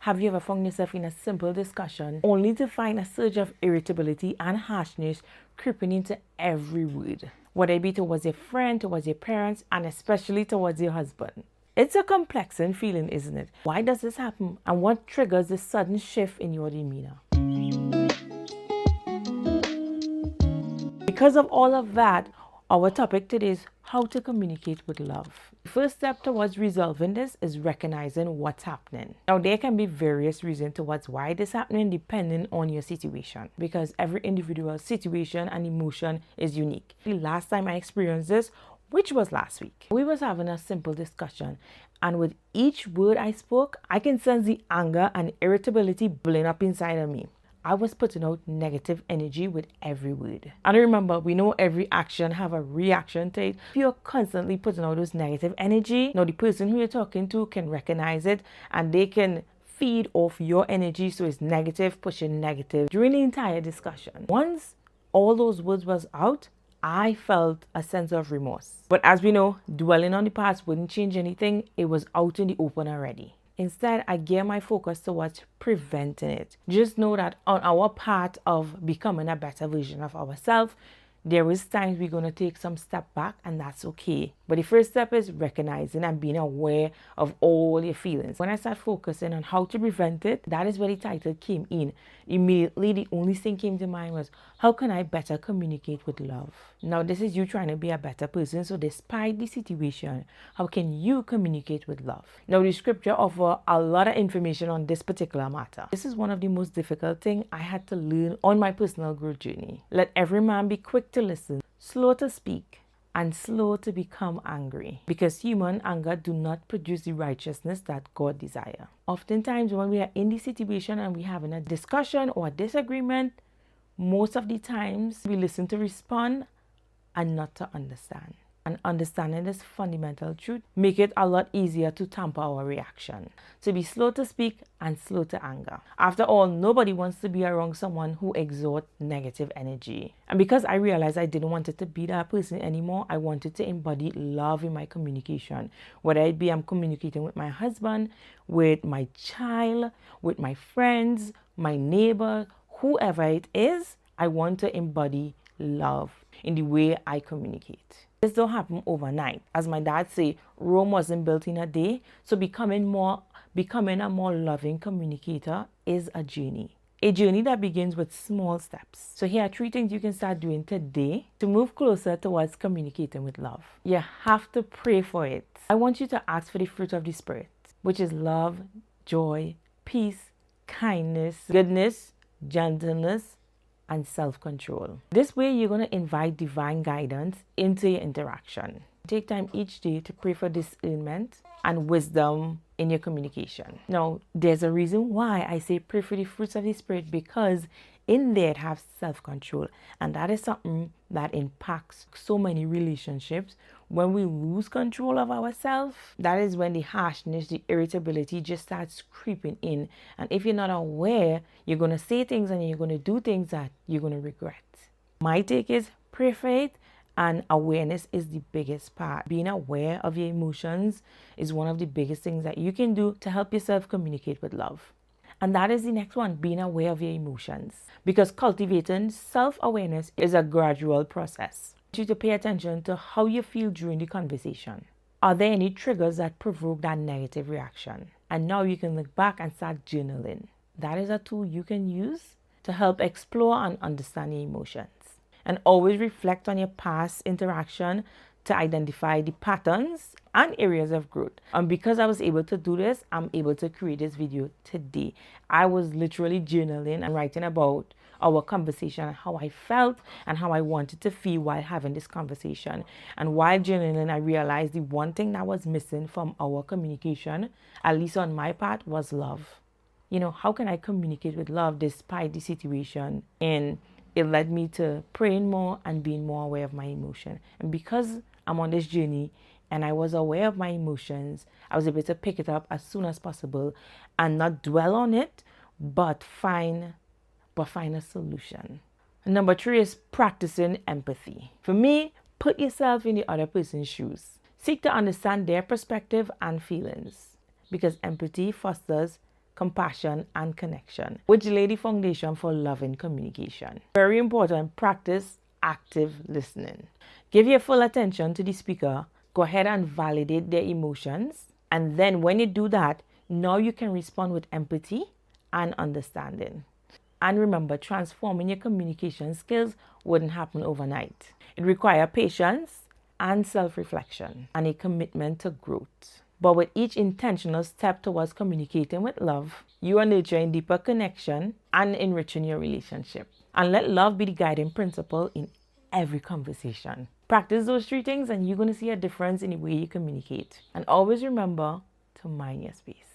Have you ever found yourself in a simple discussion only to find a surge of irritability and harshness creeping into every word? Whether it be towards your friend, towards your parents, and especially towards your husband. It's a complexing feeling, isn't it? Why does this happen? And what triggers this sudden shift in your demeanor? Because of all of that, our topic today is how to communicate with love. The first step towards resolving this is recognizing what's happening. Now, there can be various reasons towards why this is happening depending on your situation, because every individual situation and emotion is unique. The last time I experienced this, which was last week, we was having a simple discussion, and with each word I spoke, I can sense the anger and irritability bubbling up inside of me. I was putting out negative energy with every word. And remember, we know every action have a reaction to it. If you're constantly putting out this negative energy, now the person who you're talking to can recognize it and they can feed off your energy, so it's negative pushing negative during the entire discussion. Once all those words was out, I felt a sense of remorse. But as we know, dwelling on the past wouldn't change anything. It was out in the open already. Instead, I gear my focus towards preventing it. Just know that on our path of becoming a better version of ourselves, there is times we're going to take some step back, and that's okay. But the first step is recognizing and being aware of all your feelings. When I start focusing on how to prevent it, that is where the title came in. Immediately, the only thing came to mind was, how can I better communicate with love? Now, this is you trying to be a better person. So despite the situation, how can you communicate with love? Now, the scripture offers a lot of information on this particular matter. This is one of the most difficult things I had to learn on my personal growth journey. Let every man be quick to listen, slow to speak, and slow to become angry, because human anger do not produce the righteousness that God desires. Oftentimes when we are in this situation and we're having a discussion or a disagreement, most of the times we listen to respond and not to understand. And understanding this fundamental truth make it a lot easier to temper our reaction. To be slow to speak and slow to anger. After all, nobody wants to be around someone who exerts negative energy. And because I realized I didn't want it to be that person anymore, I wanted to embody love in my communication. Whether it be I'm communicating with my husband, with my child, with my friends, my neighbor, whoever it is, I want to embody love in the way I communicate. This don't happen overnight. As my dad say, Rome wasn't built in a day. So becoming a more loving communicator is a journey. A journey that begins with small steps. So here are 3 things you can start doing today to move closer towards communicating with love. You have to pray for it. I want you to ask for the fruit of the Spirit, which is love, joy, peace, kindness, goodness, gentleness, and self-control. This way, you're going to invite divine guidance into your interaction. Take time each day to pray for discernment and wisdom in your communication. Now, there's a reason why I say pray for the fruits of the Spirit, because in there it has self-control, and that is something that impacts so many relationships. When we lose control of ourselves, that is when the harshness, the irritability just starts creeping in. And if you're not aware, you're going to say things and you're going to do things that you're going to regret. My take is pray for it, and awareness is the biggest part. Being aware of your emotions is one of the biggest things that you can do to help yourself communicate with love. And that is the next one, being aware of your emotions. Because cultivating self-awareness is a gradual process. I want you to pay attention to how you feel during the conversation. Are there any triggers that provoke that negative reaction? And now you can look back and start journaling. That is a tool you can use to help explore and understand your emotions. And always reflect on your past interaction to identify the patterns and areas of growth. And because I was able to do this, I'm able to create this video today. I was literally journaling and writing about our conversation, how I felt and how I wanted to feel while having this conversation. And while journaling, I realized the one thing that was missing from our communication, at least on my part, was love. You know, how can I communicate with love despite the situation? And it led me to praying more and being more aware of my emotion. And because I'm on this journey and I was aware of my emotions, I was able to pick it up as soon as possible and not dwell on it, but find a solution. Number 3 is practicing empathy. For me, put yourself in the other person's shoes. Seek to understand their perspective and feelings, because empathy fosters compassion, and connection, which lay the foundation for loving communication. Very important, practice active listening. Give your full attention to the speaker. Go ahead and validate their emotions. And then when you do that, now you can respond with empathy and understanding. And remember, transforming your communication skills wouldn't happen overnight. It requires patience and self-reflection and a commitment to growth. But with each intentional step towards communicating with love, you are nurturing deeper connection and enriching your relationship. And let love be the guiding principle in every conversation. Practice those 3 things and you're going to see a difference in the way you communicate. And always remember to mind your space.